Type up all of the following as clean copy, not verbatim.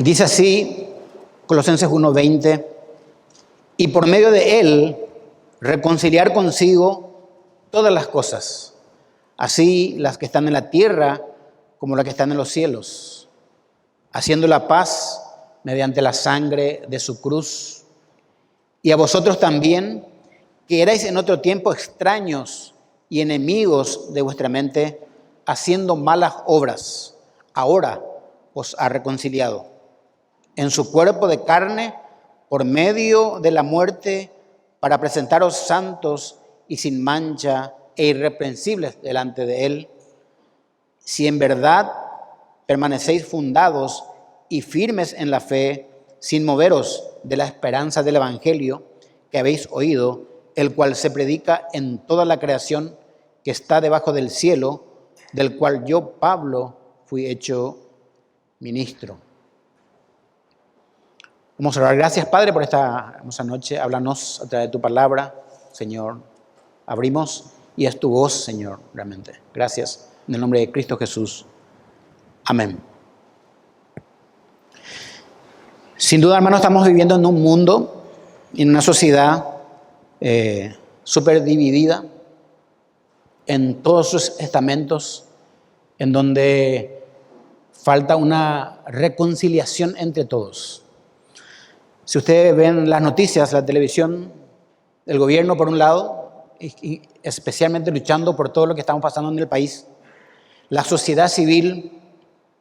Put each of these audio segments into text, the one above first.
Dice así, Colosenses 1:20, y por medio de él reconciliar consigo todas las cosas, así las que están en la tierra como las que están en los cielos, haciendo la paz mediante la sangre de su cruz. Y a vosotros también, que erais en otro tiempo extraños y enemigos de vuestra mente, haciendo malas obras, ahora os ha reconciliado en su cuerpo de carne por medio de la muerte, para presentaros santos y sin mancha e irreprensibles delante de él, si en verdad permanecéis fundados y firmes en la fe, sin moveros de la esperanza del evangelio que habéis oído, el cual se predica en toda la creación que está debajo del cielo, del cual yo, Pablo, fui hecho ministro. Vamos a orar. Gracias, Padre, por esta hermosa noche. Háblanos a través de tu palabra, Señor. Abrimos y es tu voz, Señor, realmente. Gracias. En el nombre de Cristo Jesús. Amén. Sin duda, hermanos, estamos viviendo en un mundo, en una sociedad súper dividida en todos sus estamentos, en donde falta una reconciliación entre todos. Si ustedes ven las noticias, la televisión, el gobierno por un lado, y especialmente luchando por todo lo que estamos pasando en el país, la sociedad civil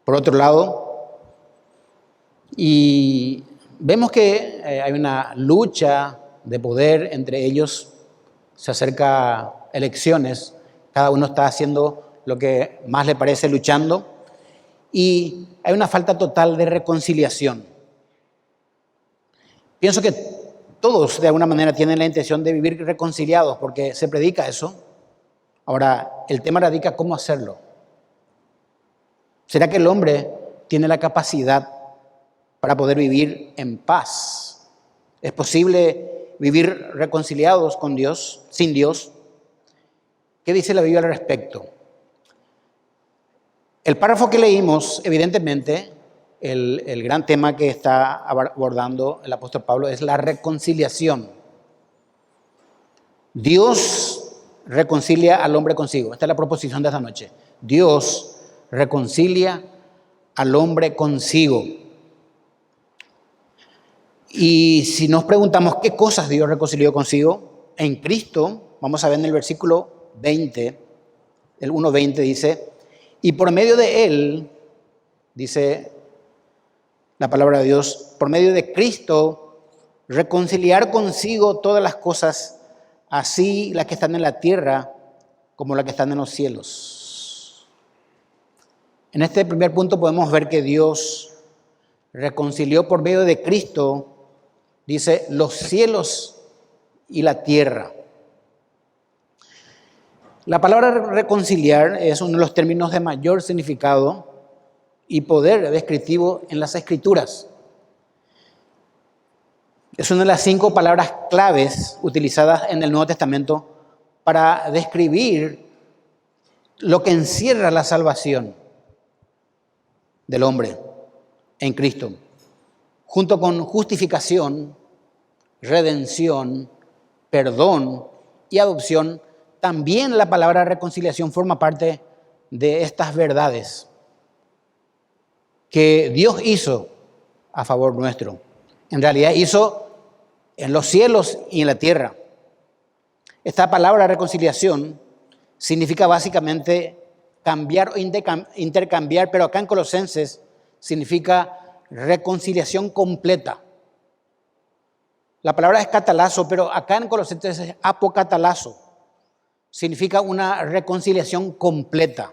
por otro lado, y vemos que hay una lucha de poder entre ellos, se acerca elecciones, cada uno está haciendo lo que más le parece, luchando, y hay una falta total de reconciliación. Pienso que todos de alguna manera tienen la intención de vivir reconciliados porque se predica eso. Ahora, el tema radica cómo hacerlo. ¿Será que el hombre tiene la capacidad para poder vivir en paz? ¿Es posible vivir reconciliados con Dios, sin Dios? ¿Qué dice la Biblia al respecto? El párrafo que leímos, evidentemente, el gran tema que está abordando el apóstol Pablo es la reconciliación. Dios reconcilia al hombre consigo. Esta es la proposición de esta noche. Dios reconcilia al hombre consigo. Y si nos preguntamos qué cosas Dios reconcilió consigo, en Cristo, vamos a ver en el versículo 20, el 1:20 dice, y por medio de él, dice la palabra de Dios, por medio de Cristo, reconciliar consigo todas las cosas, así las que están en la tierra como las que están en los cielos. En este primer punto podemos ver que Dios reconcilió por medio de Cristo, dice, los cielos y la tierra. La palabra reconciliar es uno de los términos de mayor significado y poder descriptivo en las Escrituras. Es una de las 5 palabras claves utilizadas en el Nuevo Testamento para describir lo que encierra la salvación del hombre en Cristo, junto con justificación, redención, perdón y adopción. También la palabra reconciliación forma parte de estas verdades que Dios hizo a favor nuestro. En realidad hizo en los cielos y en la tierra. Esta palabra reconciliación significa básicamente cambiar o intercambiar, pero acá en Colosenses significa reconciliación completa. La palabra es catalazo, pero acá en Colosenses es apocatalazo. Significa una reconciliación completa.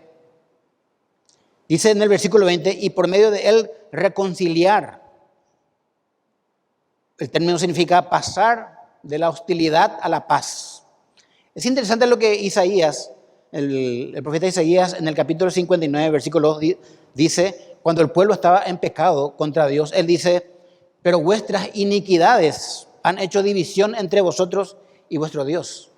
Dice en el versículo 20, y por medio de él reconciliar. El término significa pasar de la hostilidad a la paz. Es interesante lo que Isaías, el profeta Isaías, en el capítulo 59, versículo 2, dice, cuando el pueblo estaba en pecado contra Dios, él dice, pero vuestras iniquidades han hecho división entre vosotros y vuestro Dios.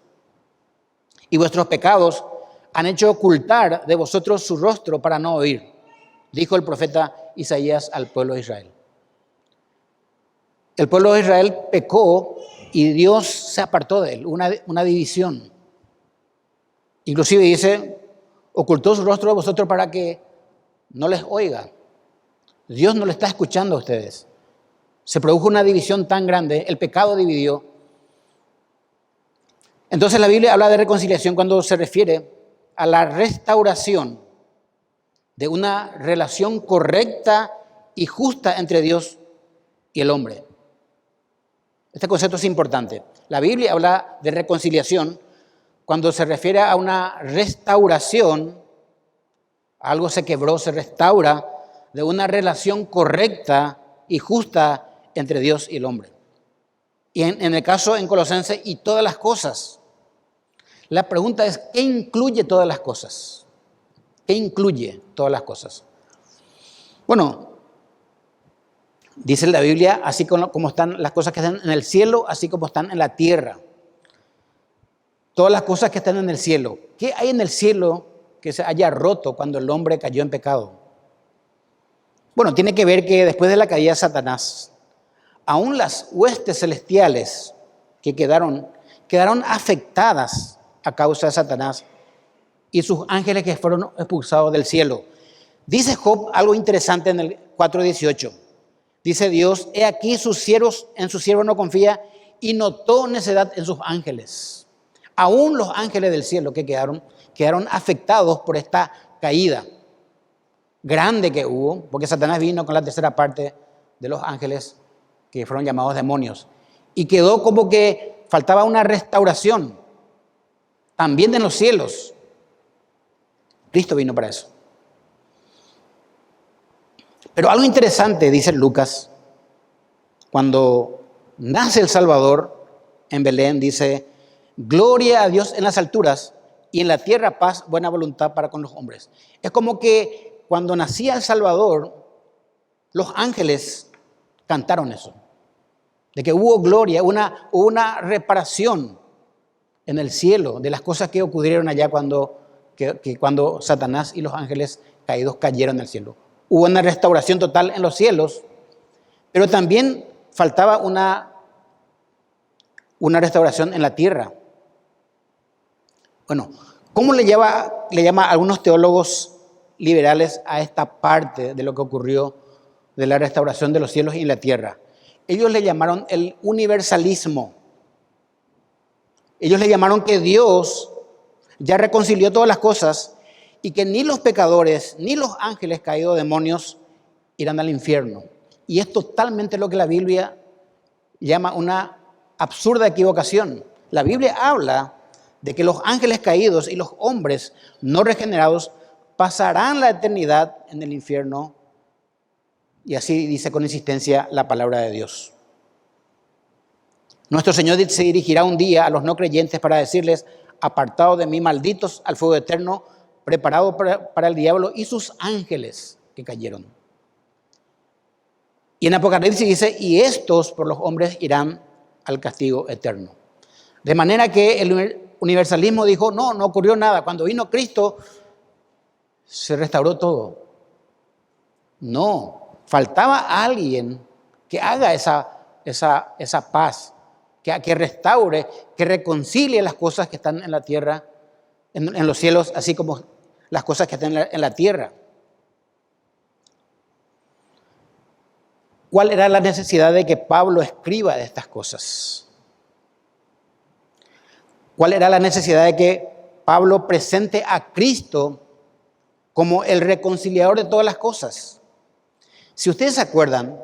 Y vuestros pecados han hecho ocultar de vosotros su rostro para no oír, dijo el profeta Isaías al pueblo de Israel. El pueblo de Israel pecó y Dios se apartó de él, una división. Inclusive dice, ocultó su rostro a vosotros para que no les oiga. Dios no le está escuchando a ustedes. Se produjo una división tan grande, el pecado dividió. Entonces la Biblia habla de reconciliación cuando se refiere a la restauración de una relación correcta y justa entre Dios y el hombre. Este concepto es importante. La Biblia habla de reconciliación cuando se refiere a una restauración, algo se quebró, se restaura, de una relación correcta y justa entre Dios y el hombre. Y en el caso en Colosenses, y todas las cosas. La pregunta es, ¿qué incluye todas las cosas? ¿Qué incluye todas las cosas? Bueno, dice la Biblia, así como están las cosas que están en el cielo, así como están en la tierra. Todas las cosas que están en el cielo. ¿Qué hay en el cielo que se haya roto cuando el hombre cayó en pecado? Bueno, tiene que ver que después de la caída de Satanás, aún las huestes celestiales que quedaron afectadas a causa de Satanás y sus ángeles que fueron expulsados del cielo. Dice Job algo interesante en el 4:18. Dice Dios, he aquí sus siervos, en sus siervos no confía y notó necedad en sus ángeles. Aún los ángeles del cielo que quedaron afectados por esta caída grande que hubo, porque Satanás vino con la tercera parte de los ángeles que fueron llamados demonios. Y quedó como que faltaba una restauración, también en los cielos. Cristo vino para eso. Pero algo interesante, dice Lucas, cuando nace el Salvador en Belén, dice, gloria a Dios en las alturas y en la tierra paz, buena voluntad para con los hombres. Es como que cuando nacía el Salvador, los ángeles cantaron eso, de que hubo gloria, hubo una reparación en el cielo de las cosas que ocurrieron allá cuando Satanás y los ángeles caídos cayeron al cielo. Hubo una restauración total en los cielos, pero también faltaba una restauración en la tierra. Bueno, ¿cómo le llama a algunos teólogos liberales a esta parte de lo que ocurrió de la restauración de los cielos y la tierra? Ellos le llamaron el universalismo. Ellos le llamaron que Dios ya reconcilió todas las cosas y que ni los pecadores ni los ángeles caídos demonios irán al infierno. Y es totalmente lo que la Biblia llama una absurda equivocación. La Biblia habla de que los ángeles caídos y los hombres no regenerados pasarán la eternidad en el infierno. Y así dice con insistencia la palabra de Dios. Nuestro Señor se dirigirá un día a los no creyentes para decirles, apartados de mí, malditos al fuego eterno, preparado para el diablo y sus ángeles que cayeron. Y en Apocalipsis dice, y estos por los hombres irán al castigo eterno. De manera que el universalismo dijo, no ocurrió nada. Cuando vino Cristo, se restauró todo. No, faltaba alguien que haga esa paz, que restaure, que reconcilie las cosas que están en la tierra, en los cielos, así como las cosas que están en la tierra. ¿Cuál era la necesidad de que Pablo escriba de estas cosas? ¿Cuál era la necesidad de que Pablo presente a Cristo como el reconciliador de todas las cosas? Si ustedes se acuerdan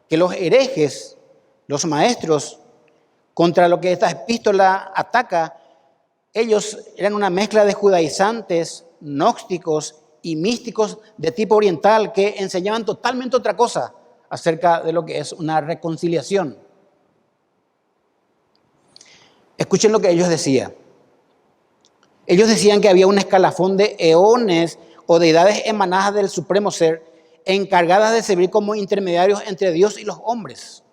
que los herejes, los maestros, contra lo que esta epístola ataca, ellos eran una mezcla de judaizantes, gnósticos y místicos de tipo oriental que enseñaban totalmente otra cosa acerca de lo que es una reconciliación. Escuchen lo que ellos decían. Ellos decían que había un escalafón de eones o deidades emanadas del Supremo Ser, encargadas de servir como intermediarios entre Dios y los hombres.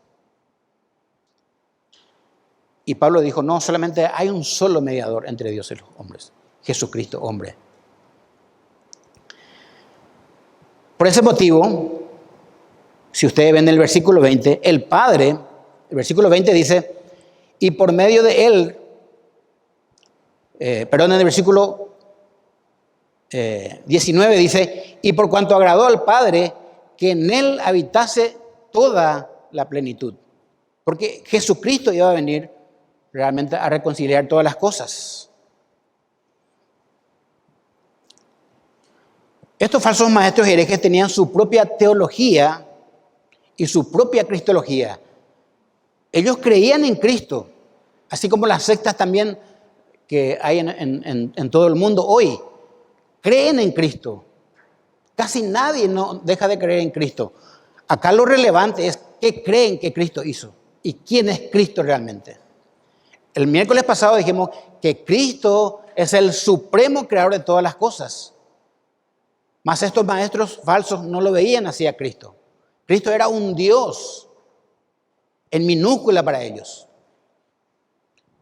Y Pablo dijo, no, solamente hay un solo mediador entre Dios y los hombres, Jesucristo, hombre. Por ese motivo, si ustedes ven el versículo 20, el Padre El versículo 20 dice, y por medio de él, en el versículo 19 dice, y por cuanto agradó al Padre, que en él habitase toda la plenitud. Porque Jesucristo iba a venir realmente a reconciliar todas las cosas. Estos falsos maestros herejes tenían su propia teología y su propia cristología. Ellos creían en Cristo, así como las sectas también que hay en todo el mundo hoy. Creen en Cristo. Casi nadie no deja de creer en Cristo. Acá lo relevante es qué creen que Cristo hizo y quién es Cristo realmente. El miércoles pasado dijimos que Cristo es el supremo creador de todas las cosas. Mas estos maestros falsos no lo veían así a Cristo. Cristo era un Dios en minúscula para ellos.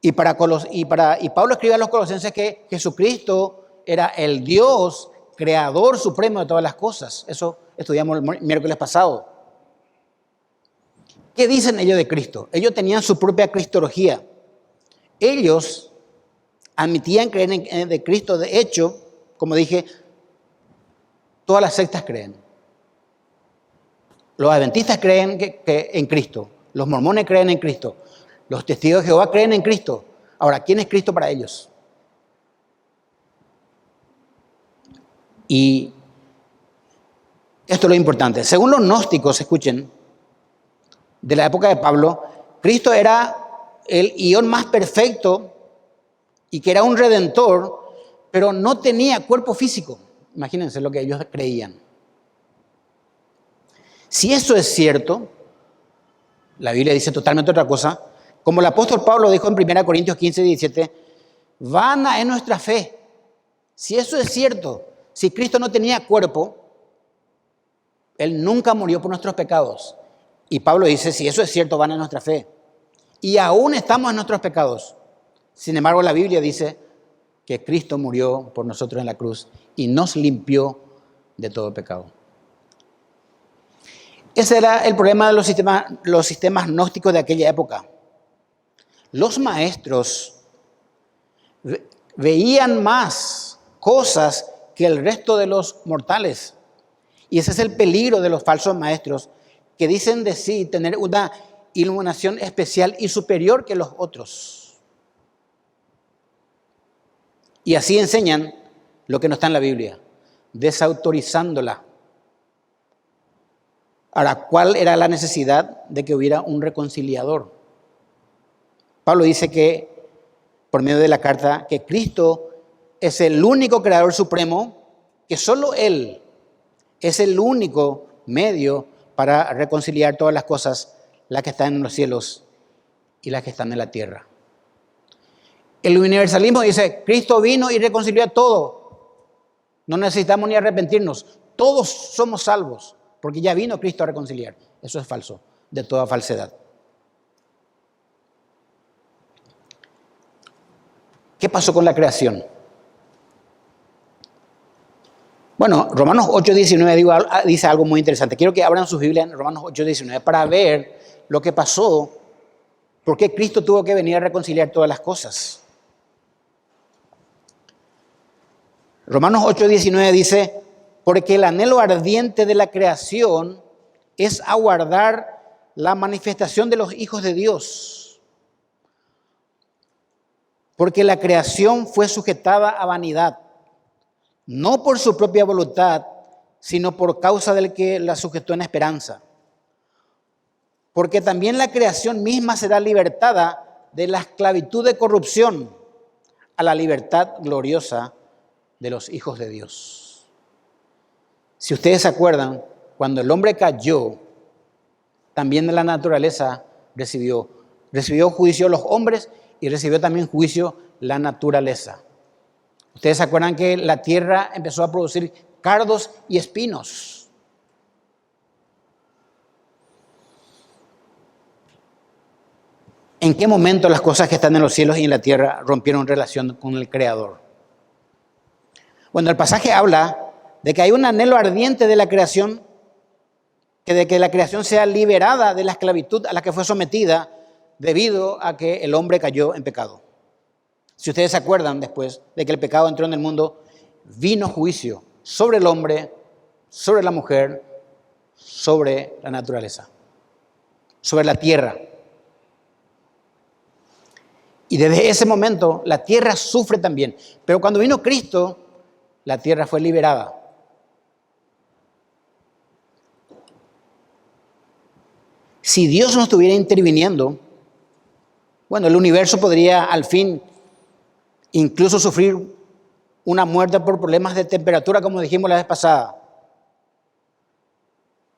Y Pablo escribe a los colosenses que Jesucristo era el Dios creador supremo de todas las cosas. Eso estudiamos el miércoles pasado. ¿Qué dicen ellos de Cristo? Ellos tenían su propia cristología. Ellos admitían creer de Cristo. De hecho, como dije, todas las sectas creen. Los adventistas creen que en Cristo. Los mormones creen en Cristo. Los testigos de Jehová creen en Cristo. Ahora, ¿quién es Cristo para ellos? Y esto es lo importante. Según los gnósticos, escuchen, de la época de Pablo, Cristo era el ión más perfecto y que era un redentor, pero no tenía cuerpo físico. Imagínense lo que ellos creían. Si eso es cierto, la Biblia dice totalmente otra cosa. Como el apóstol Pablo dijo en 1 Corintios 15, 17, vana es nuestra fe. Si eso es cierto, si Cristo no tenía cuerpo, Él nunca murió por nuestros pecados. Y Pablo dice, si eso es cierto, vana es nuestra fe. Y aún estamos en nuestros pecados. Sin embargo, la Biblia dice que Cristo murió por nosotros en la cruz y nos limpió de todo pecado. Ese era el problema de los sistemas gnósticos de aquella época. Los maestros veían más cosas que el resto de los mortales. Y ese es el peligro de los falsos maestros, que dicen de sí tener una iluminación especial y superior que los otros. Y así enseñan lo que no está en la Biblia, desautorizándola. Ahora, ¿cuál era la necesidad de que hubiera un reconciliador? Pablo dice que, por medio de la carta, que Cristo es el único creador supremo, que solo Él es el único medio para reconciliar todas las cosas, las que están en los cielos y las que están en la tierra. El universalismo dice, Cristo vino y reconcilió todo. No necesitamos ni arrepentirnos. Todos somos salvos, porque ya vino Cristo a reconciliar. Eso es falso, de toda falsedad. ¿Qué pasó con la creación? Bueno, Romanos 8:19 dice algo muy interesante. Quiero que abran sus Biblias en Romanos 8:19 para ver lo que pasó, por qué Cristo tuvo que venir a reconciliar todas las cosas. Romanos 8:19 dice, porque el anhelo ardiente de la creación es aguardar la manifestación de los hijos de Dios. Porque la creación fue sujetada a vanidad, no por su propia voluntad, sino por causa del que la sujetó en esperanza. Porque también la creación misma será libertada de la esclavitud de corrupción a la libertad gloriosa de los hijos de Dios. Si ustedes se acuerdan, cuando el hombre cayó, también de la naturaleza recibió juicio los hombres y recibió también juicio la naturaleza. Ustedes se acuerdan que la tierra empezó a producir cardos y espinos. ¿En qué momento las cosas que están en los cielos y en la tierra rompieron relación con el Creador? Bueno, el pasaje habla de que hay un anhelo ardiente de la creación, de que la creación sea liberada de la esclavitud a la que fue sometida debido a que el hombre cayó en pecado. Si ustedes se acuerdan, después de que el pecado entró en el mundo, vino juicio sobre el hombre, sobre la mujer, sobre la naturaleza, sobre la tierra. Y desde ese momento la tierra sufre también. Pero cuando vino Cristo, la tierra fue liberada. Si Dios no estuviera interviniendo, bueno, el universo podría al fin incluso sufrir una muerte por problemas de temperatura, como dijimos la vez pasada.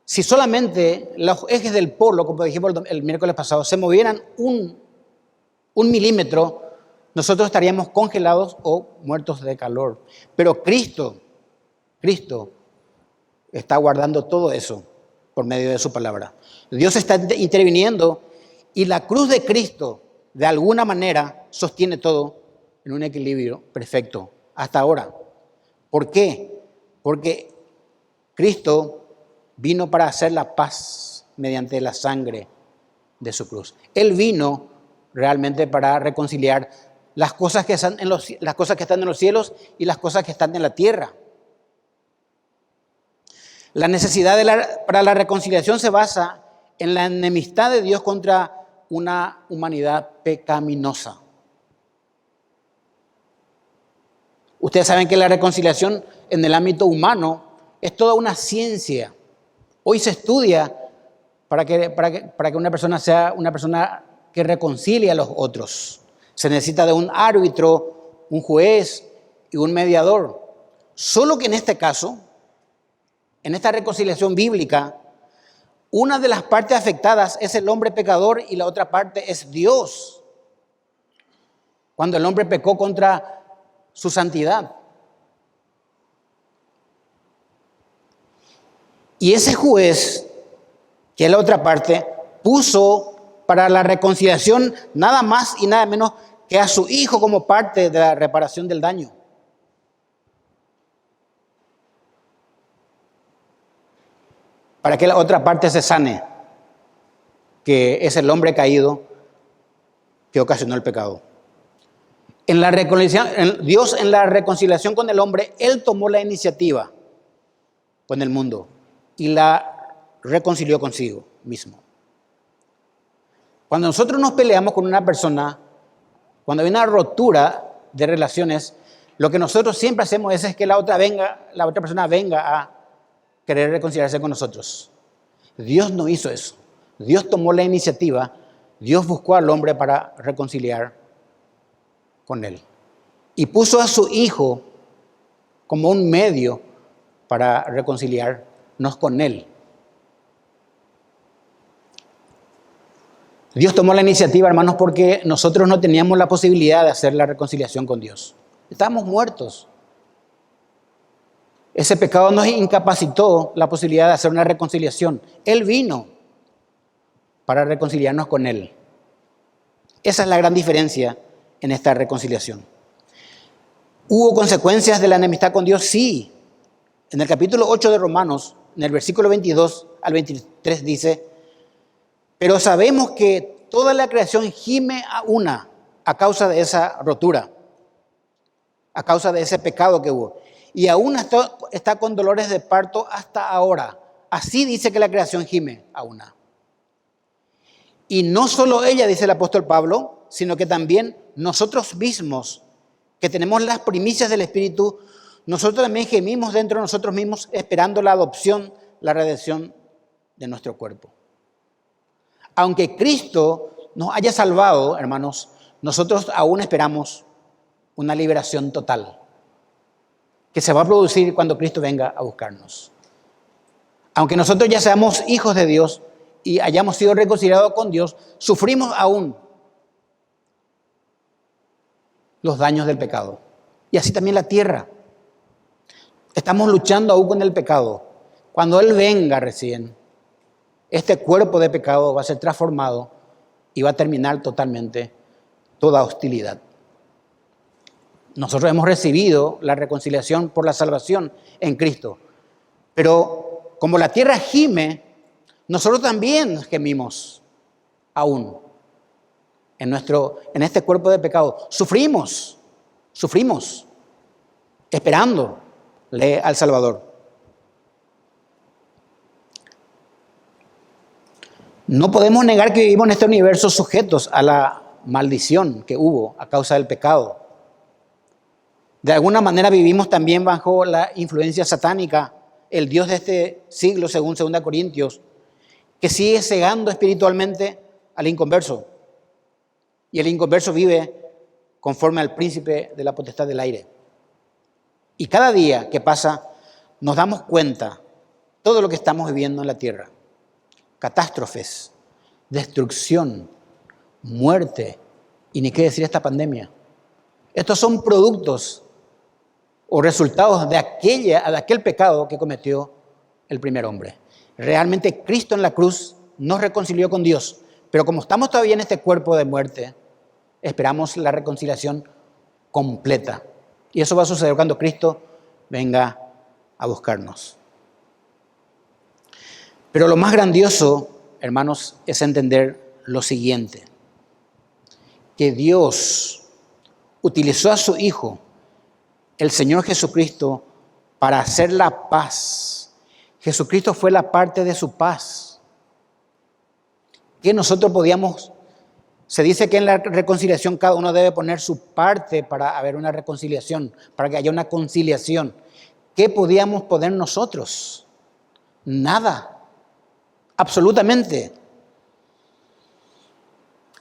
Si solamente los ejes del polo, como dijimos el miércoles pasado, se movieran un milímetro, nosotros estaríamos congelados o muertos de calor. Pero Cristo está guardando todo eso por medio de su palabra. Dios está interviniendo y la cruz de Cristo, de alguna manera, sostiene todo en un equilibrio perfecto hasta ahora. ¿Por qué? Porque Cristo vino para hacer la paz mediante la sangre de su cruz. Él vino realmente para reconciliar las cosas que están en los cielos y las cosas que están en la tierra. La necesidad para la reconciliación se basa en la enemistad de Dios contra una humanidad pecaminosa. Ustedes saben que la reconciliación en el ámbito humano es toda una ciencia. Hoy se estudia para que una persona sea una persona que reconcilie a los otros. Se necesita de un árbitro, un juez y un mediador. Solo que en este caso, en esta reconciliación bíblica, una de las partes afectadas es el hombre pecador y la otra parte es Dios. Cuando el hombre pecó contra su santidad. Y ese juez, que es la otra parte, puso para la reconciliación nada más y nada menos que a su hijo como parte de la reparación del daño. Para que la otra parte se sane, que es el hombre caído que ocasionó el pecado. En la reconciliación, Dios en la reconciliación con el hombre, Él tomó la iniciativa con el mundo y la reconcilió consigo mismo. Cuando nosotros nos peleamos con una persona, cuando hay una rotura de relaciones, lo que nosotros siempre hacemos es que la otra persona venga a querer reconciliarse con nosotros. Dios no hizo eso. Dios tomó la iniciativa, Dios buscó al hombre para reconciliar con él. Y puso a su hijo como un medio para reconciliarnos con él. Dios tomó la iniciativa, hermanos, porque nosotros no teníamos la posibilidad de hacer la reconciliación con Dios. Estábamos muertos. Ese pecado nos incapacitó la posibilidad de hacer una reconciliación. Él vino para reconciliarnos con Él. Esa es la gran diferencia en esta reconciliación. ¿Hubo consecuencias de la enemistad con Dios? Sí. En el capítulo 8 de Romanos, en el versículo 22 al 23 dice: pero sabemos que toda la creación gime a una a causa de esa rotura, a causa de ese pecado que hubo. Y aún está con dolores de parto hasta ahora. Así dice que la creación gime a una. Y no solo ella, dice el apóstol Pablo, sino que también nosotros mismos, que tenemos las primicias del Espíritu, nosotros también gemimos dentro de nosotros mismos esperando la adopción, la redención de nuestro cuerpo. Aunque Cristo nos haya salvado, hermanos, nosotros aún esperamos una liberación total que se va a producir cuando Cristo venga a buscarnos. Aunque nosotros ya seamos hijos de Dios y hayamos sido reconciliados con Dios, sufrimos aún los daños del pecado. Y así también la tierra. Estamos luchando aún con el pecado. Cuando Él venga recién, este cuerpo de pecado va a ser transformado y va a terminar totalmente toda hostilidad. Nosotros hemos recibido la reconciliación por la salvación en Cristo. Pero como la tierra gime, nosotros también gemimos aún. en este cuerpo de pecado. Sufrimos, esperándole al Salvador. No podemos negar que vivimos en este universo sujetos a la maldición que hubo a causa del pecado. De alguna manera vivimos también bajo la influencia satánica, el Dios de este siglo, según 2 Corintios, que sigue cegando espiritualmente al inconverso. Y el inconverso vive conforme al príncipe de la potestad del aire. Y cada día que pasa nos damos cuenta todo lo que estamos viviendo en la tierra. Catástrofes, destrucción, muerte y ni qué decir esta pandemia. Estos son productos o resultados de aquel pecado que cometió el primer hombre. Realmente Cristo en la cruz nos reconcilió con Dios, pero como estamos todavía en este cuerpo de muerte, esperamos la reconciliación completa. Y eso va a suceder cuando Cristo venga a buscarnos. Pero lo más grandioso, hermanos, es entender lo siguiente: que Dios utilizó a su Hijo, el Señor Jesucristo, para hacer la paz. Jesucristo fue la parte de su paz. Que nosotros podíamos, se dice que en la reconciliación cada uno debe poner su parte para haber una reconciliación, para que haya una conciliación. ¿Qué podíamos poner nosotros? Nada. Absolutamente.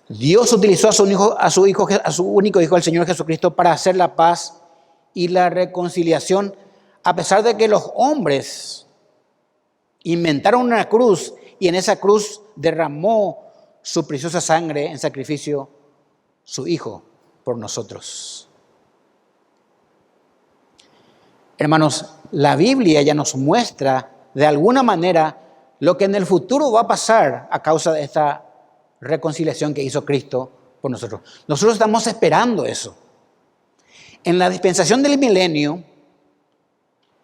Dios utilizó a su único Hijo, el Señor Jesucristo, para hacer la paz y la reconciliación, a pesar de que los hombres inventaron una cruz y en esa cruz derramó su preciosa sangre en sacrificio su Hijo por nosotros. Hermanos, la Biblia ya nos muestra de alguna manera lo que en el futuro va a pasar a causa de esta reconciliación que hizo Cristo por nosotros. Nosotros estamos esperando eso. En la dispensación del milenio,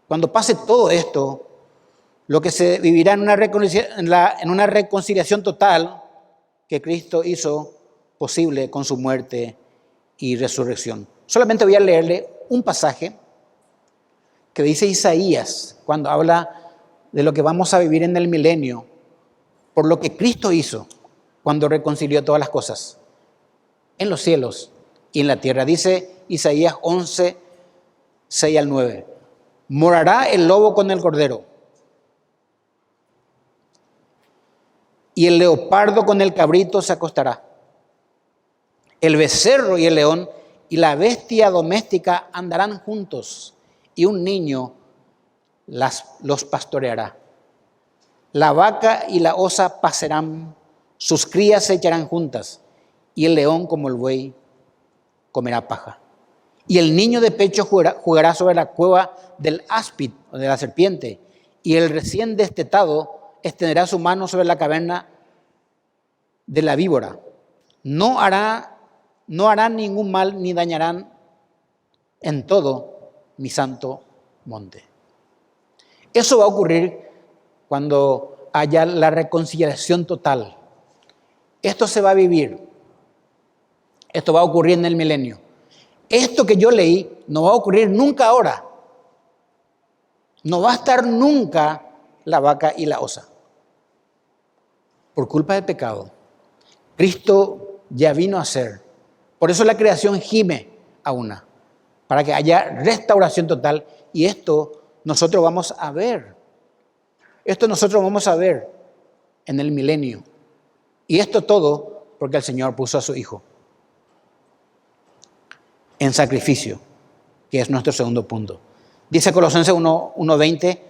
cuando pase todo esto, lo que se vivirá en una reconciliación total que Cristo hizo posible con su muerte y resurrección. Solamente voy a leerle un pasaje que dice Isaías, cuando habla de lo que vamos a vivir en el milenio, por lo que Cristo hizo cuando reconcilió todas las cosas, en los cielos y en la tierra. Dice Isaías 11, 6 al 9. Morará el lobo con el cordero, y el leopardo con el cabrito se acostará. El becerro y el león y la bestia doméstica andarán juntos, y un niño los pastoreará. La vaca y la osa pasarán, sus crías se echarán juntas, y el león como el buey comerá paja. Y el niño de pecho jugará sobre la cueva del áspid o de la serpiente, y el recién destetado extenderá su mano sobre la caverna de la víbora. No harán ningún mal ni dañarán en todo mi santo monte. Eso va a ocurrir cuando haya la reconciliación total. Esto se va a vivir. Esto va a ocurrir en el milenio. Esto que yo leí no va a ocurrir nunca ahora. No va a estar nunca la vaca y la osa. Por culpa del pecado. Cristo ya vino a ser. Por eso la creación gime a una. Para que haya restauración total. Y esto nosotros vamos a ver. Esto nosotros vamos a ver en el milenio. Y esto todo porque el Señor puso a su Hijo en sacrificio, que es nuestro segundo punto. Dice Colosenses 1:20,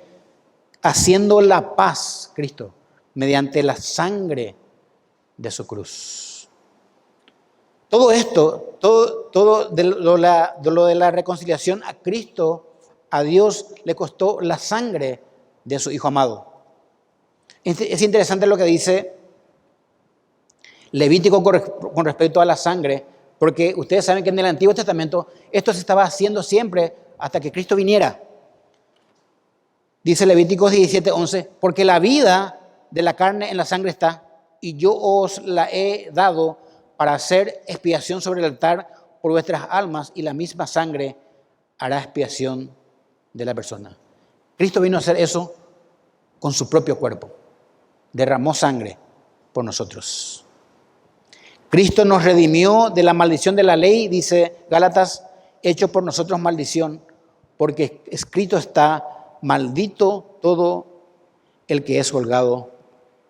haciendo la paz, Cristo, mediante la sangre de su cruz. Todo esto, todo de lo de la reconciliación a Cristo, a Dios le costó la sangre de su Hijo amado. Es interesante lo que dice Levítico con respecto a la sangre, porque ustedes saben que en el Antiguo Testamento esto se estaba haciendo siempre hasta que Cristo viniera. Dice Levíticos 17:11, porque la vida de la carne en la sangre está, y yo os la he dado para hacer expiación sobre el altar por vuestras almas, y la misma sangre hará expiación de la persona. Cristo vino a hacer eso con su propio cuerpo. Derramó sangre por nosotros. Cristo nos redimió de la maldición de la ley, dice Gálatas, hecho por nosotros maldición, porque escrito está: maldito todo el que es colgado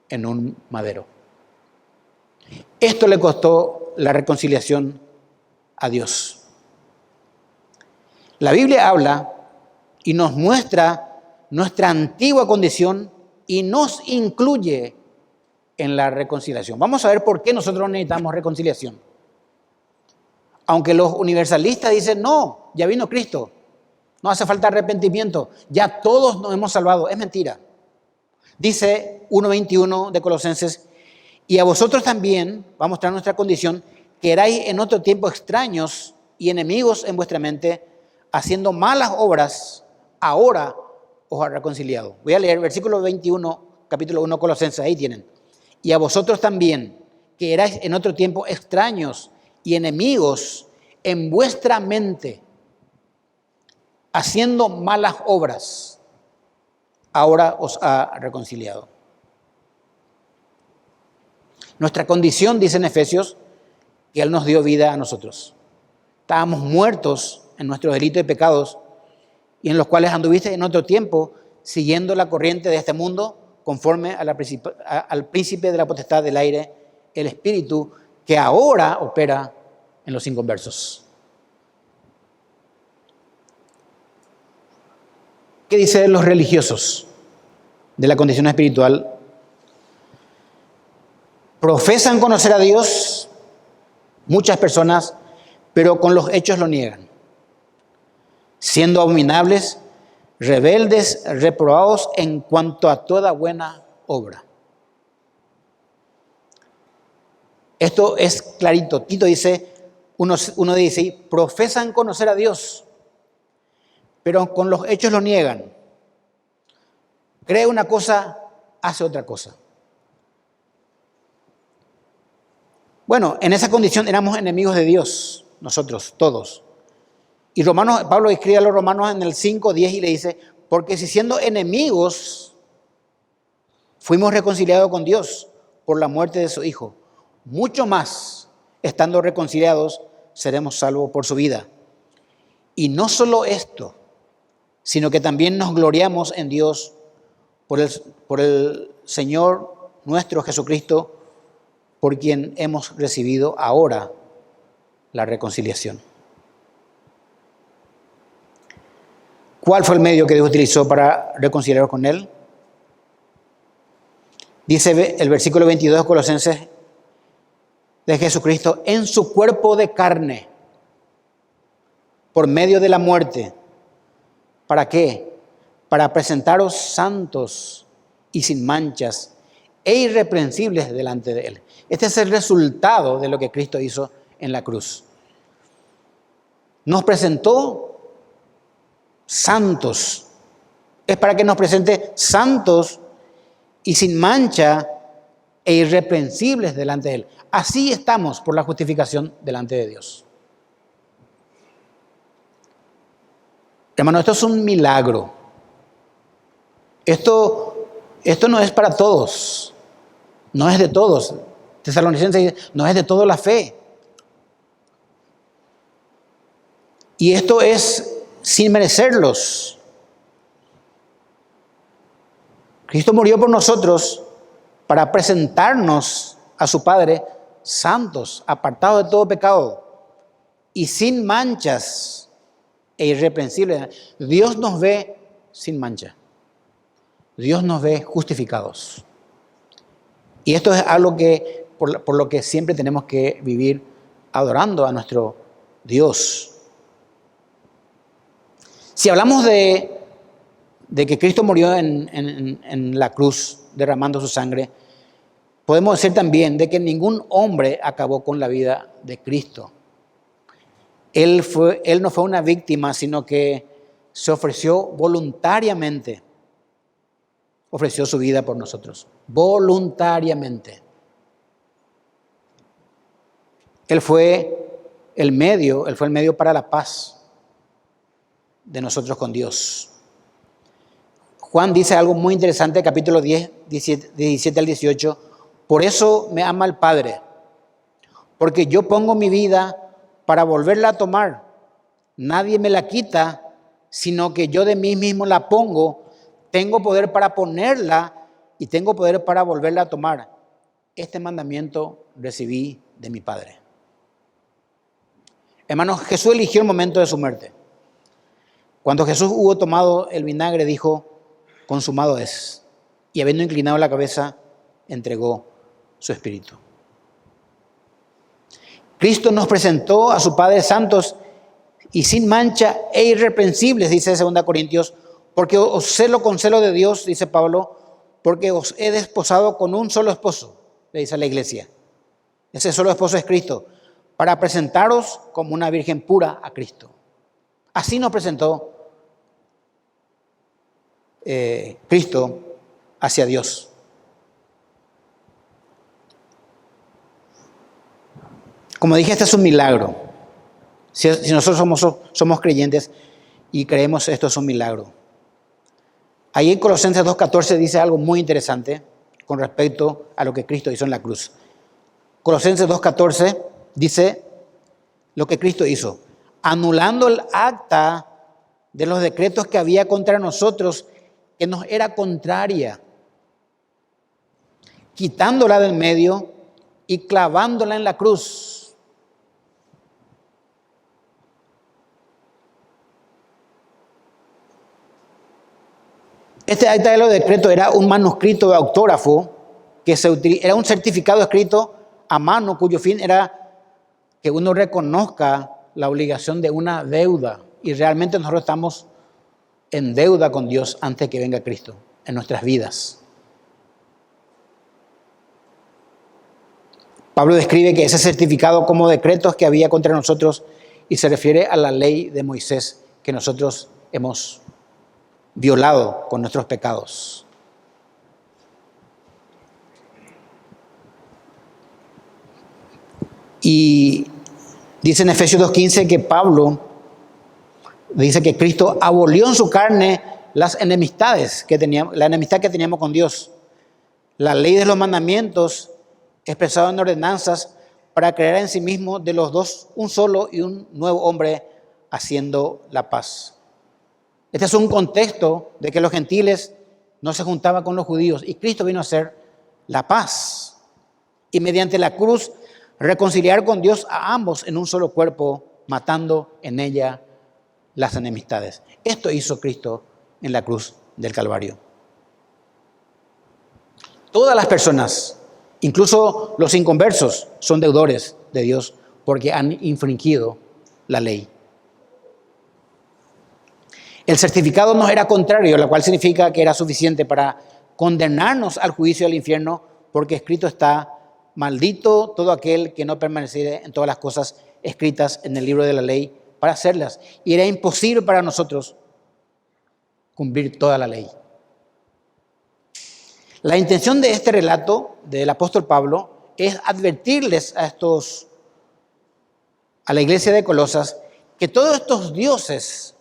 en un madero. Esto le costó la reconciliación a Dios. La Biblia habla y nos muestra nuestra antigua condición y nos incluye en la reconciliación. Vamos a ver por qué nosotros necesitamos reconciliación. Aunque los universalistas dicen, no, ya vino Cristo, no hace falta arrepentimiento, ya todos nos hemos salvado. Es mentira. Dice 1:21 de Colosenses: y a vosotros también, va a mostrar nuestra condición, que erais en otro tiempo extraños y enemigos en vuestra mente, haciendo malas obras, ahora os ha reconciliado. Voy a leer versículo 21, capítulo 1, Colosenses, ahí tienen. Y a vosotros también, que erais en otro tiempo extraños y enemigos en vuestra mente, haciendo malas obras, ahora os ha reconciliado. Nuestra condición, dice en Efesios, que Él nos dio vida a nosotros. Estábamos muertos en nuestros delitos y pecados, y en los cuales anduviste en otro tiempo, siguiendo la corriente de este mundo, conforme al príncipe de la potestad del aire, el espíritu que ahora opera en los inconversos. ¿Qué dicen los religiosos de la condición espiritual? Profesan conocer a Dios muchas personas, pero con los hechos lo niegan, siendo abominables, rebeldes, reprobados en cuanto a toda buena obra. Esto es clarito. Tito dice, 1:16, profesan conocer a Dios, pero con los hechos lo niegan. Cree una cosa, hace otra cosa. Bueno, en esa condición éramos enemigos de Dios, nosotros, todos. Y Pablo escribe a los romanos en el 5:10 y le dice, porque si siendo enemigos fuimos reconciliados con Dios por la muerte de su Hijo, mucho más, estando reconciliados, seremos salvos por su vida. Y no solo esto, sino que también nos gloriamos en Dios por el Señor nuestro Jesucristo, por quien hemos recibido ahora la reconciliación. ¿Cuál fue el medio que Dios utilizó para reconciliarnos con Él? Dice el versículo 22 de Colosenses, de Jesucristo, en su cuerpo de carne, por medio de la muerte. ¿Para qué? Para presentaros santos y sin manchas e irreprensibles delante de Él. Este es el resultado de lo que Cristo hizo en la cruz. Nos presentó santos. Es para que nos presente santos y sin mancha e irreprensibles delante de Él. Así estamos por la justificación delante de Dios. Hermano, esto es un milagro. Esto no es para todos. No es de todos. Tesalonicenses dice, no es de toda la fe. Y esto es sin merecerlos. Cristo murió por nosotros para presentarnos a su Padre santos, apartados de todo pecado y sin manchas e irreprensibles. Dios nos ve sin mancha. Dios nos ve justificados. Y esto es algo que por lo que siempre tenemos que vivir adorando a nuestro Dios. Si hablamos de que Cristo murió en la cruz derramando su sangre, podemos decir también de que ningún hombre acabó con la vida de Cristo. Él no fue una víctima, sino que se ofreció voluntariamente. Ofreció su vida por nosotros, voluntariamente. Él fue el medio para la paz de nosotros con Dios. Juan dice algo muy interesante, capítulo 10, 17 al 18. Por eso me ama el Padre, porque yo pongo mi vida para volverla a tomar. Nadie me la quita, sino que yo de mí mismo la pongo. Tengo poder para ponerla y tengo poder para volverla a tomar. Este mandamiento recibí de mi Padre. Hermanos, Jesús eligió el momento de su muerte. Cuando Jesús hubo tomado el vinagre, dijo: consumado es. Y habiendo inclinado la cabeza, entregó su espíritu. Cristo nos presentó a su Padre santos y sin mancha e irreprensibles, dice 2 Corintios, porque os celo con celo de Dios, dice Pablo, porque os he desposado con un solo esposo, le dice a la iglesia. Ese solo esposo es Cristo, para presentaros como una virgen pura a Cristo. Así nos presentó Cristo hacia Dios. Como dije, este es un milagro. Si nosotros somos creyentes y creemos, esto es un milagro. Ahí en Colosenses 2:14 dice algo muy interesante con respecto a lo que Cristo hizo en la cruz. Colosenses 2:14 dice lo que Cristo hizo, anulando el acta de los decretos que había contra nosotros, que nos era contraria, quitándola del medio y clavándola en la cruz. Este acta de los decretos era un manuscrito de autógrafo, era un certificado escrito a mano, cuyo fin era que uno reconozca la obligación de una deuda. Y realmente nosotros estamos en deuda con Dios antes que venga Cristo en nuestras vidas. Pablo describe que ese certificado como decretos que había contra nosotros y se refiere a la ley de Moisés que nosotros hemos violado con nuestros pecados. Y dice en Efesios 2:15 que Pablo dice que Cristo abolió en su carne las enemistades que teníamos, la enemistad que teníamos con Dios. La ley de los mandamientos expresado en ordenanzas para crear en sí mismo de los dos un solo y un nuevo hombre, haciendo la paz. Este es un contexto de que los gentiles no se juntaban con los judíos y Cristo vino a hacer la paz. Y mediante la cruz reconciliar con Dios a ambos en un solo cuerpo, matando en ella las enemistades. Esto hizo Cristo en la cruz del Calvario. Todas las personas, incluso los inconversos, son deudores de Dios porque han infringido la ley. El certificado nos era contrario, lo cual significa que era suficiente para condenarnos al juicio del infierno, porque escrito está: maldito todo aquel que no permaneciere en todas las cosas escritas en el libro de la ley para hacerlas. Y era imposible para nosotros cumplir toda la ley. La intención de este relato del apóstol Pablo es advertirles a la iglesia de Colosas que todos estos dioses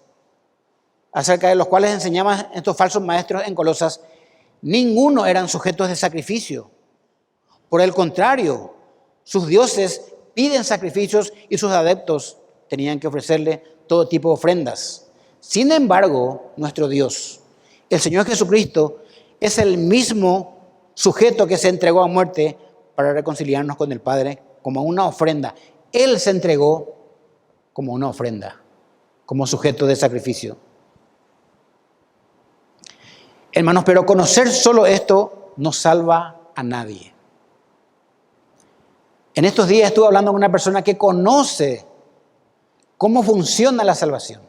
acerca de los cuales enseñaban estos falsos maestros en Colosas, ninguno eran sujetos de sacrificio. Por el contrario, sus dioses piden sacrificios y sus adeptos tenían que ofrecerle todo tipo de ofrendas. Sin embargo, nuestro Dios, el Señor Jesucristo, es el mismo sujeto que se entregó a muerte para reconciliarnos con el Padre como una ofrenda. Él se entregó como una ofrenda, como sujeto de sacrificio. Hermanos, pero conocer solo esto no salva a nadie. En estos días estuve hablando con una persona que conoce cómo funciona la salvación.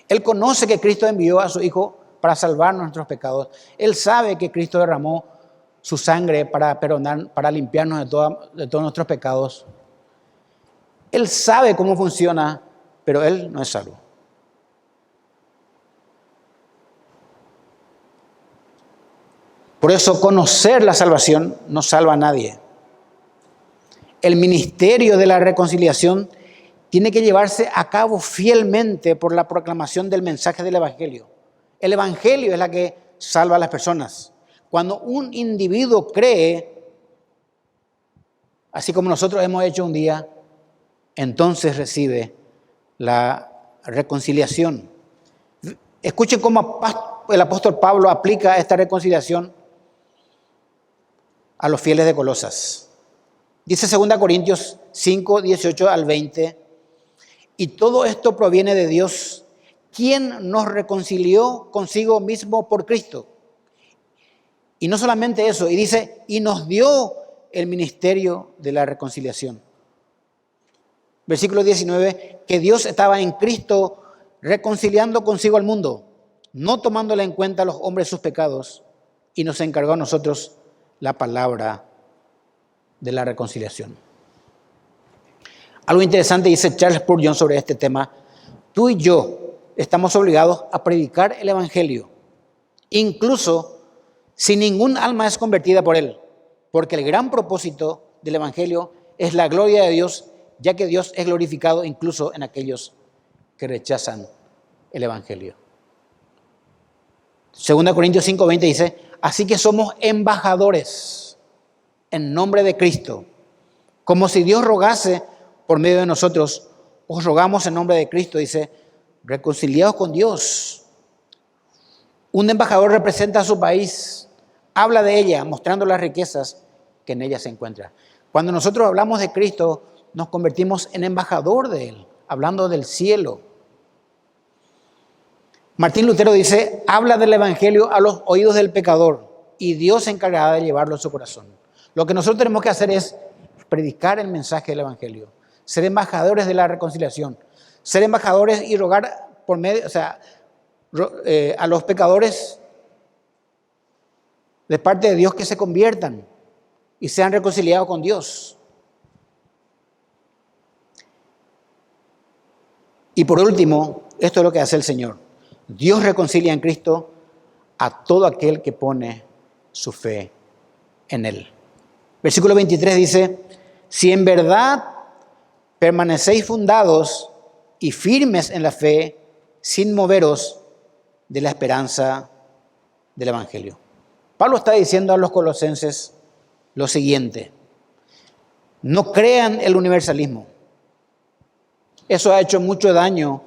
Él conoce que Cristo envió a su Hijo para salvar nuestros pecados. Él sabe que Cristo derramó su sangre para perdonar, para limpiarnos de todos nuestros pecados. Él sabe cómo funciona, pero él no es salvo. Por eso conocer la salvación no salva a nadie. el ministerio de la reconciliación tiene que llevarse a cabo fielmente por la proclamación del mensaje del Evangelio. El Evangelio es la que salva a las personas. Cuando un individuo cree, así como nosotros hemos hecho un día, entonces recibe la reconciliación. Escuchen cómo el apóstol Pablo aplica esta reconciliación a los fieles de Colosas. Dice 2 Corintios 5, 18 al 20, y todo esto proviene de Dios, quien nos reconcilió consigo mismo por Cristo. Y no solamente eso, y dice, y nos dio el ministerio de la reconciliación. Versículo 19, que Dios estaba en Cristo reconciliando consigo al mundo, no tomándole en cuenta a los hombres sus pecados, y nos encargó a nosotros la palabra de la reconciliación. Algo interesante dice Charles Spurgeon sobre este tema: tú y yo estamos obligados a predicar el Evangelio, incluso si ningún alma es convertida por él, porque el gran propósito del Evangelio es la gloria de Dios, ya que Dios es glorificado incluso en aquellos que rechazan el Evangelio. 2 Corintios 5:20 dice, así que somos embajadores en nombre de Cristo, como si Dios rogase por medio de nosotros. Os rogamos en nombre de Cristo, dice, reconciliados con Dios. Un embajador representa a su país, habla de ella, mostrando las riquezas que en ella se encuentran. Cuando nosotros hablamos de Cristo, nos convertimos en embajador de Él, hablando del cielo. Martín Lutero dice, habla del Evangelio a los oídos del pecador y Dios se encargará de llevarlo a su corazón. Lo que nosotros tenemos que hacer es predicar el mensaje del Evangelio, ser embajadores de la reconciliación, ser embajadores y rogar por medio, a los pecadores de parte de Dios que se conviertan y sean reconciliados con Dios. Y por último, esto es lo que hace el Señor. Dios reconcilia en Cristo a todo aquel que pone su fe en Él. Versículo 23 dice, si en verdad permanecéis fundados y firmes en la fe, sin moveros de la esperanza del Evangelio. Pablo está diciendo a los colosenses lo siguiente: no crean el universalismo. Eso ha hecho mucho daño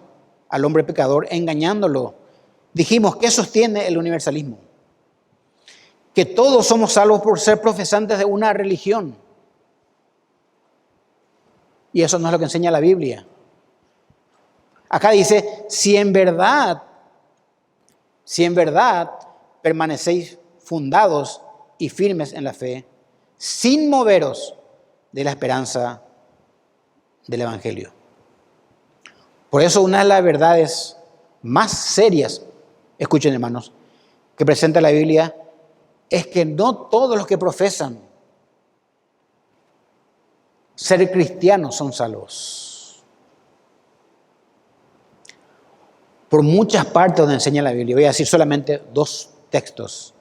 al hombre pecador, engañándolo. Dijimos, ¿qué sostiene el universalismo? Que todos somos salvos por ser profesantes de una religión. Y eso no es lo que enseña la Biblia. Acá dice, si en verdad permanecéis fundados y firmes en la fe, sin moveros de la esperanza del Evangelio. Por eso una de las verdades más serias, escuchen hermanos, que presenta la Biblia, es que no todos los que profesan ser cristianos son salvos. Por muchas partes donde enseña la Biblia, voy a decir solamente dos textos.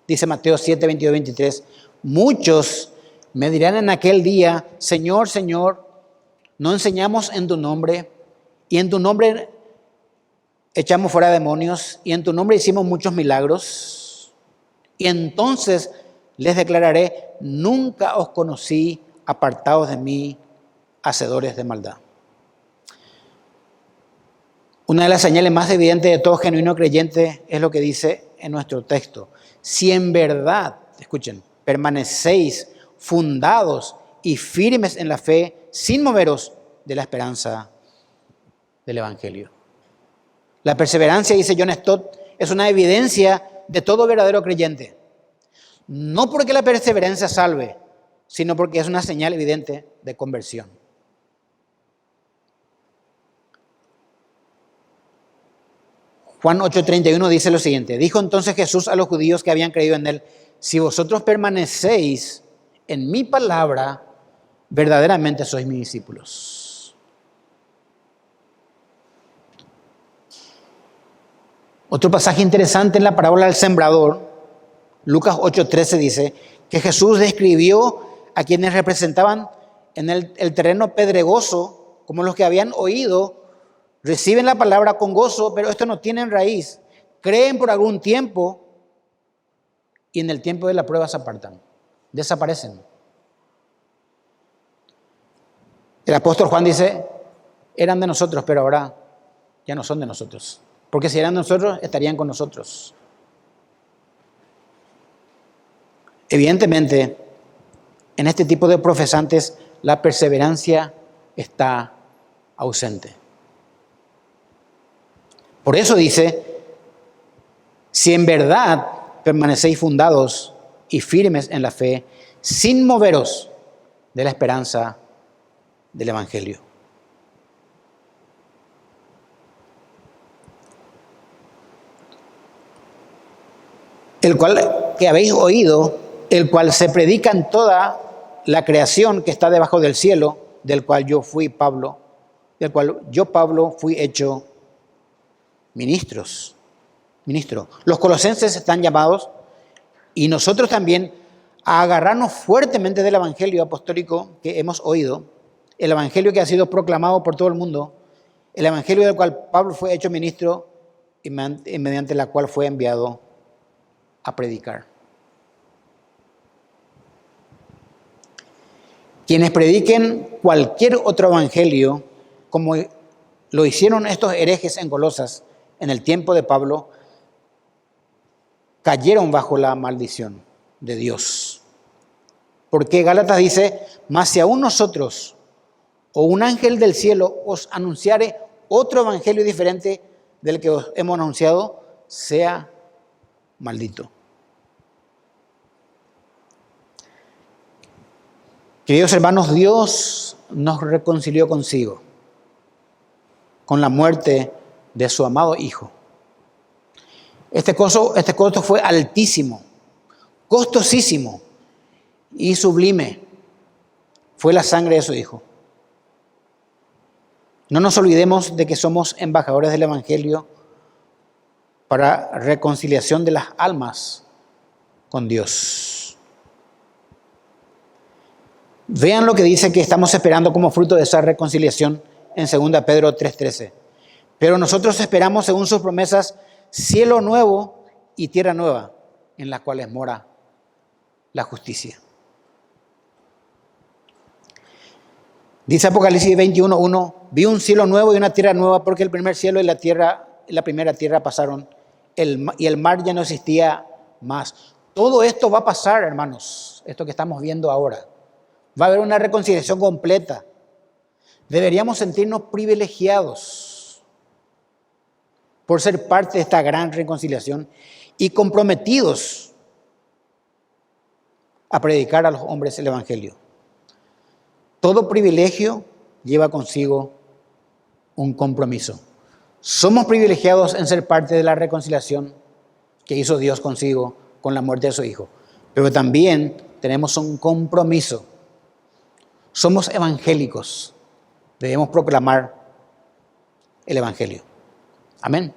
Dice Mateo 7, 22, 23, muchos me dirán en aquel día, Señor, Señor, ¿no enseñamos en tu nombre? Y en tu nombre echamos fuera demonios, y en tu nombre hicimos muchos milagros. Y entonces les declararé, nunca os conocí, apartados de mí, hacedores de maldad. Una de las señales más evidentes de todo genuino creyente es lo que dice en nuestro texto. Si en verdad, escuchen, permanecéis fundados y firmes en la fe, sin moveros de la esperanza del Evangelio. La perseverancia, dice John Stott, es una evidencia de todo verdadero creyente. No porque la perseverancia salve, sino porque es una señal evidente de conversión. Juan 8:31 dice lo siguiente, dijo entonces Jesús a los judíos que habían creído en Él, si vosotros permanecéis en mi palabra, verdaderamente sois mis discípulos. Otro pasaje interesante en la parábola del sembrador, Lucas 8:13 dice que Jesús describió a quienes representaban en el terreno pedregoso, como los que habían oído, reciben la palabra con gozo, pero esto no tiene raíz. Creen por algún tiempo y en el tiempo de la prueba se apartan, desaparecen. El apóstol Juan dice, eran de nosotros, pero ahora ya no son de nosotros. Porque si eran de nosotros, estarían con nosotros. Evidentemente, en este tipo de profesantes, la perseverancia está ausente. Por eso dice, si en verdad permanecéis fundados y firmes en la fe, sin moveros de la esperanza del Evangelio. El cual que habéis oído, el cual se predica en toda la creación que está debajo del cielo, del cual yo Pablo fui hecho ministro. Los colosenses están llamados, y nosotros también, a agarrarnos fuertemente del evangelio apostólico que hemos oído, el evangelio que ha sido proclamado por todo el mundo, el evangelio del cual Pablo fue hecho ministro y mediante la cual fue enviado a predicar. Quienes prediquen cualquier otro evangelio, como lo hicieron estos herejes en Colosas en el tiempo de Pablo, cayeron bajo la maldición de Dios. Porque Gálatas dice, mas si aún nosotros o un ángel del cielo os anunciare otro evangelio diferente del que os hemos anunciado, sea maldito. Queridos hermanos, Dios nos reconcilió consigo con la muerte de su amado Hijo. Este costo fue altísimo, costosísimo y sublime. Fue la sangre de su Hijo. No nos olvidemos de que somos embajadores del Evangelio para reconciliación de las almas con Dios. Vean lo que dice que estamos esperando como fruto de esa reconciliación en 2 Pedro 3:13. Pero nosotros esperamos, según sus promesas, cielo nuevo y tierra nueva, en las cuales mora la justicia. Dice Apocalipsis 21:1, vi un cielo nuevo y una tierra nueva, porque el primer cielo y la primera tierra pasaron, y el mar ya no existía más. Todo esto va a pasar, hermanos, esto que estamos viendo ahora. Va a haber una reconciliación completa. Deberíamos sentirnos privilegiados por ser parte de esta gran reconciliación y comprometidos a predicar a los hombres el Evangelio. Todo privilegio lleva consigo un compromiso. Somos privilegiados en ser parte de la reconciliación que hizo Dios consigo con la muerte de su Hijo, pero también tenemos un compromiso. Somos evangélicos. Debemos proclamar el Evangelio. Amén.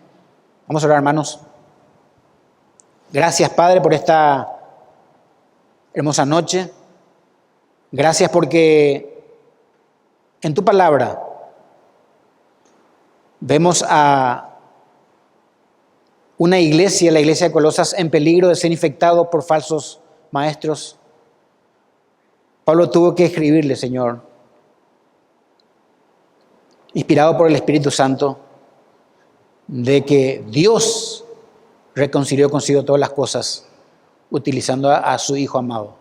Vamos a orar, hermanos. Gracias, Padre, por esta hermosa noche. Gracias porque en tu palabra vemos a una iglesia, la iglesia de Colosas, en peligro de ser infectado por falsos maestros. Pablo tuvo que escribirle, Señor, inspirado por el Espíritu Santo, de que Dios reconcilió consigo todas las cosas utilizando a su Hijo amado.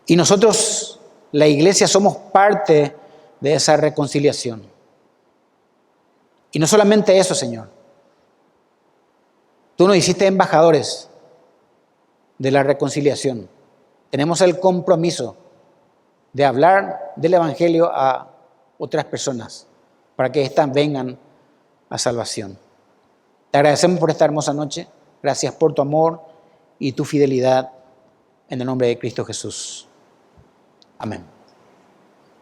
Y nosotros, la iglesia, somos parte de esa reconciliación. Y no solamente eso, Señor. Tú nos hiciste embajadores de la reconciliación. Tenemos el compromiso de hablar del Evangelio a otras personas para que éstas vengan a salvación. Te agradecemos por esta hermosa noche. Gracias por tu amor y tu fidelidad en el nombre de Cristo Jesús. Amén.